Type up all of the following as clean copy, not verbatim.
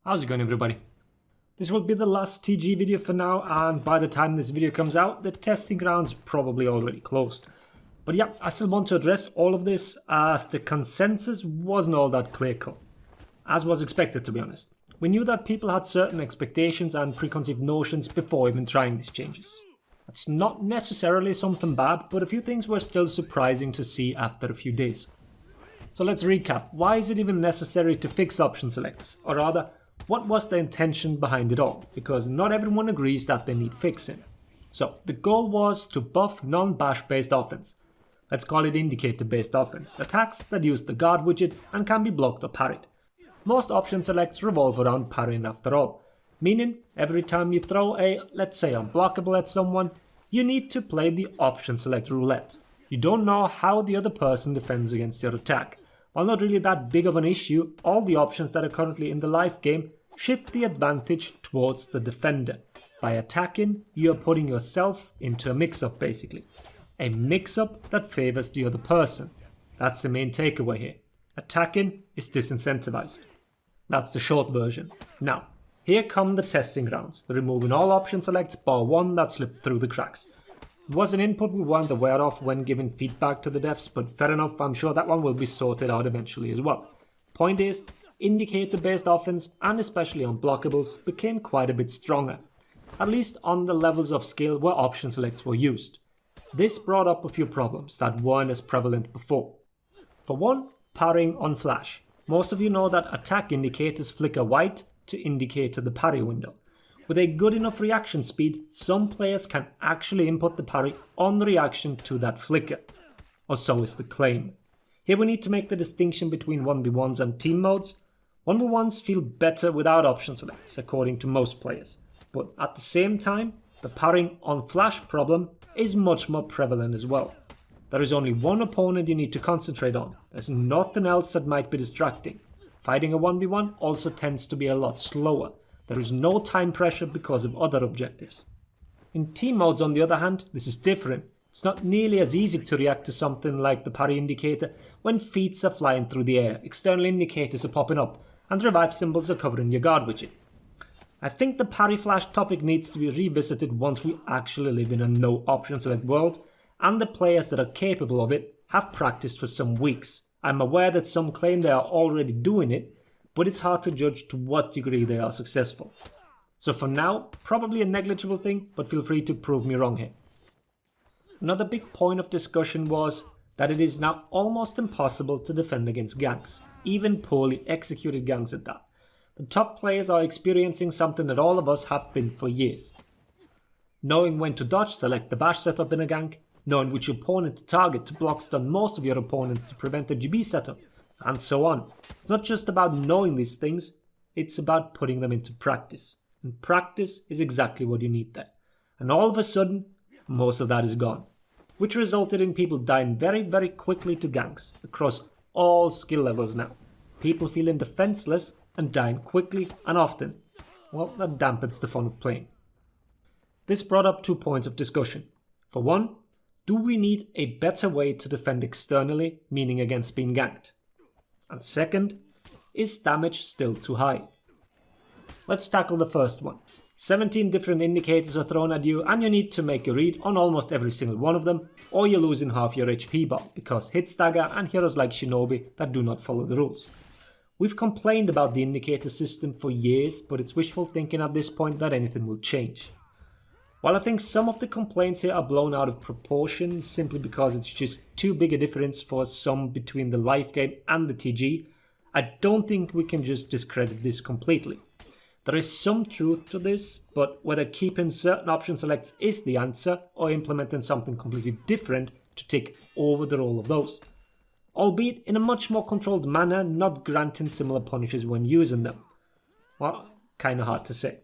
How's it going, everybody? This will be the last TG video for now, and by the time this video comes out, the testing ground's probably already closed. But yeah, I still want to address all of this as the consensus wasn't all that clear-cut, as was expected, to be honest. We knew that people had certain expectations and preconceived notions before even trying these changes. That's not necessarily something bad, but a few things were still surprising to see after a few days. So let's recap. Why is it even necessary to fix option selects? Or rather, what was the intention behind it all? Because not everyone agrees that they need fixing. So the goal was to buff non-bash based offense. Let's call it indicator based offense. Attacks that use the guard widget and can be blocked or parried. Most option selects revolve around parrying after all. Meaning, every time you throw a, let's say, unblockable at someone, you need to play the option select roulette. You don't know how the other person defends against your attack. While not really that big of an issue, all the options that are currently in the live game shift the advantage towards the defender. By attacking, you are putting yourself into a mix-up basically. A mix-up that favors the other person. That's the main takeaway here. Attacking is disincentivized. That's the short version. Now, here come the testing grounds, removing all option selects bar one that slipped through the cracks. It was an input we weren't aware of when giving feedback to the devs, but fair enough, I'm sure that one will be sorted out eventually as well. Point is, indicator-based offense, and especially unblockables, became quite a bit stronger, at least on the levels of skill where option selects were used. This brought up a few problems that weren't as prevalent before. For one, parrying on flash. Most of you know that attack indicators flicker white to indicate the parry window. With a good enough reaction speed, some players can actually input the parry on reaction to that flicker. Or so is the claim. Here we need to make the distinction between 1v1s and team modes. 1v1s feel better without option selects, according to most players. But at the same time, the parrying on flash problem is much more prevalent as well. There is only one opponent you need to concentrate on. There's nothing else that might be distracting. Fighting a 1v1 also tends to be a lot slower. There is no time pressure because of other objectives. In team modes, on the other hand, this is different. It's not nearly as easy to react to something like the parry indicator when feats are flying through the air, external indicators are popping up, and revive symbols are covering your guard widget. I think the Parry Flash topic needs to be revisited once we actually live in a no option select world, and the players that are capable of it have practiced for some weeks. I'm aware that some claim they are already doing it, but it's hard to judge to what degree they are successful. So for now, probably a negligible thing, but feel free to prove me wrong here. Another big point of discussion was that it is now almost impossible to defend against ganks, even poorly executed ganks at that. The top players are experiencing something that all of us have been for years. Knowing when to dodge select the bash setup in a gank, knowing which opponent to target to block stun most of your opponents to prevent a GB setup, and so on. It's not just about knowing these things, it's about putting them into practice. And practice is exactly what you need there. And all of a sudden, most of that is gone. Which resulted in people dying very, very quickly to ganks, across all skill levels now. People feeling defenseless and dying quickly and often. Well, that dampens the fun of playing. This brought up 2 points of discussion. For one, do we need a better way to defend externally, meaning against being ganked? And second, is damage still too high? Let's tackle the first one. 17 different indicators are thrown at you and you need to make a read on almost every single one of them, or you're losing half your HP bar because hit stagger and heroes like Shinobi that do not follow the rules. We've complained about the indicator system for years, but it's wishful thinking at this point that anything will change. While I think some of the complaints here are blown out of proportion simply because it's just too big a difference for some between the live game and the TG, I don't think we can just discredit this completely. There is some truth to this, but whether keeping certain option selects is the answer or implementing something completely different to take over the role of those. Albeit in a much more controlled manner, not granting similar punishes when using them. Well, kinda hard to say.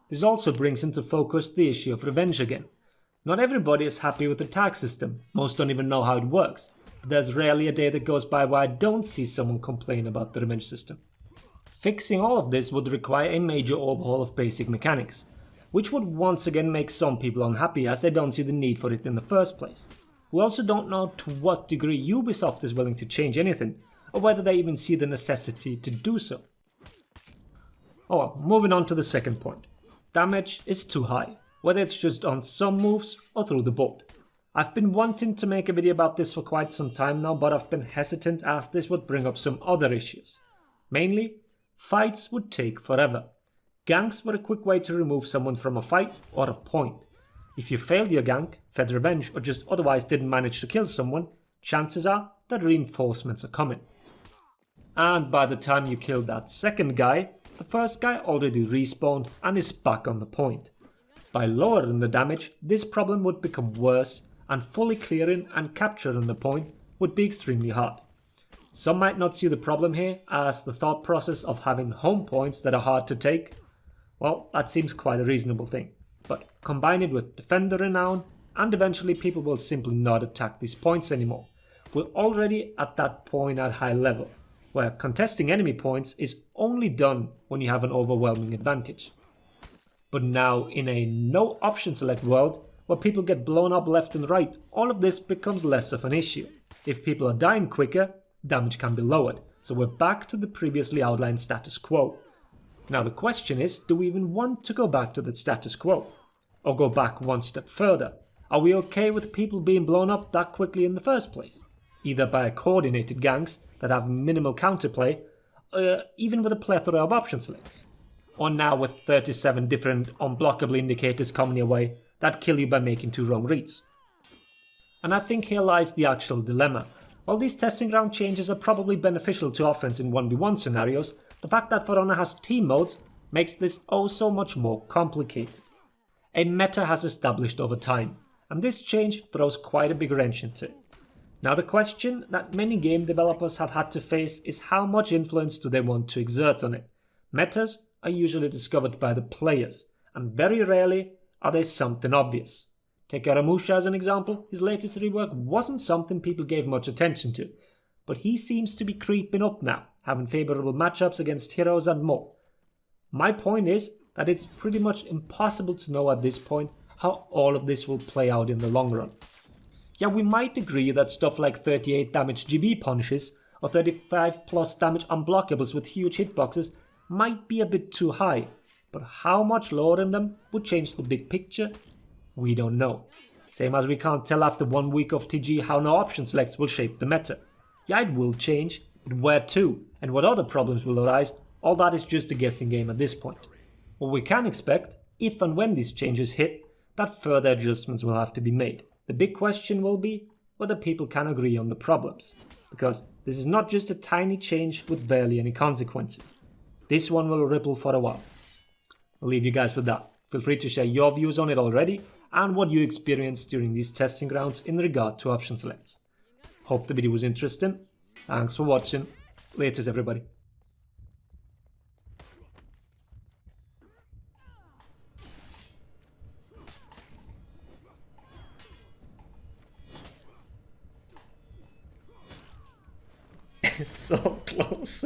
This also brings into focus the issue of revenge again. Not everybody is happy with the tag system, most don't even know how it works, but there's rarely a day that goes by where I don't see someone complain about the revenge system. Fixing all of this would require a major overhaul of basic mechanics, which would once again make some people unhappy as they don't see the need for it in the first place. We also don't know to what degree Ubisoft is willing to change anything, or whether they even see the necessity to do so. Oh well, moving on to the second point. Damage is too high, whether it's just on some moves or through the board. I've been wanting to make a video about this for quite some time now, but I've been hesitant as this would bring up some other issues. Mainly, fights would take forever. Ganks were a quick way to remove someone from a fight or a point. If you failed your gank, fed revenge, or just otherwise didn't manage to kill someone, chances are that reinforcements are coming. And by the time you kill that second guy, the first guy already respawned and is back on the point. By lowering the damage, this problem would become worse, and fully clearing and capturing the point would be extremely hard. Some might not see the problem here, as the thought process of having home points that are hard to take, well, that seems quite a reasonable thing. But combine it with defender renown, and eventually people will simply not attack these points anymore. We're already at that point at high level, where contesting enemy points is only done when you have an overwhelming advantage. But now, in a no option select world, where people get blown up left and right, all of this becomes less of an issue. If people are dying quicker, damage can be lowered, so we're back to the previously outlined status quo. Now the question is, do we even want to go back to that status quo? Or go back one step further? Are we okay with people being blown up that quickly in the first place? Either by coordinated ganks that have minimal counterplay, even with a plethora of option selects. Or now with 37 different unblockable indicators coming your way that kill you by making 2 wrong reads. And I think here lies the actual dilemma. While these testing ground changes are probably beneficial to offense in 1v1 scenarios, the fact that For Honor has team modes makes this oh so much more complicated. A meta has established over time, and this change throws quite a big wrench into it. Now the question that many game developers have had to face is how much influence do they want to exert on it. Metas are usually discovered by the players, and very rarely are they something obvious. Take Aramusha as an example. His latest rework wasn't something people gave much attention to, but he seems to be creeping up now, having favourable matchups against heroes and more. My point is that it's pretty much impossible to know at this point how all of this will play out in the long run. Yeah, we might agree that stuff like 38 damage GB punishes or 35 plus damage unblockables with huge hitboxes might be a bit too high, but how much lowering them would change the big picture? We don't know. Same as we can't tell after 1 week of TG how no option selects will shape the meta. Yeah, it will change, but where to, and what other problems will arise, all that is just a guessing game at this point. What we can expect, if and when these changes hit, that further adjustments will have to be made. The big question will be whether people can agree on the problems, because this is not just a tiny change with barely any consequences. This one will ripple for a while. I'll leave you guys with that. Feel free to share your views on it already and what you experienced during these testing grounds in regard to option selects. Hope the video was interesting. Thanks for watching. Laters everybody. So close.